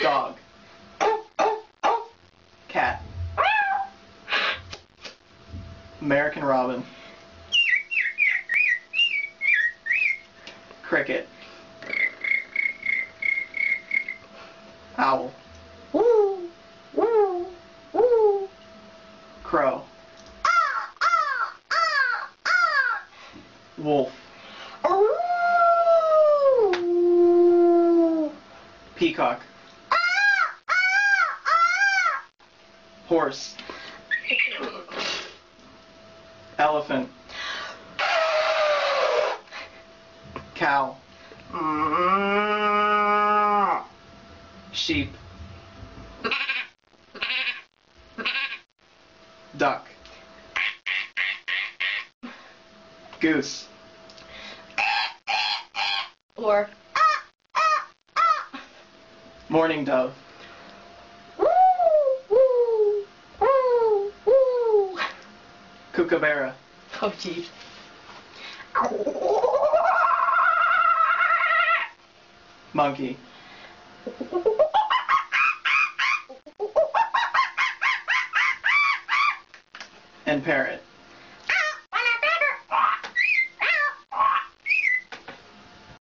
Dog. Cat. American robin. Cricket. Owl. Woo, woo, woo. Crow. Wolf. Peacock. Horse. Elephant. Cow. Sheep. Duck. Goose. Or Mourning dove. woo, woo, woo, woo. Kookaburra. Oh, geez. Monkey. And parrot.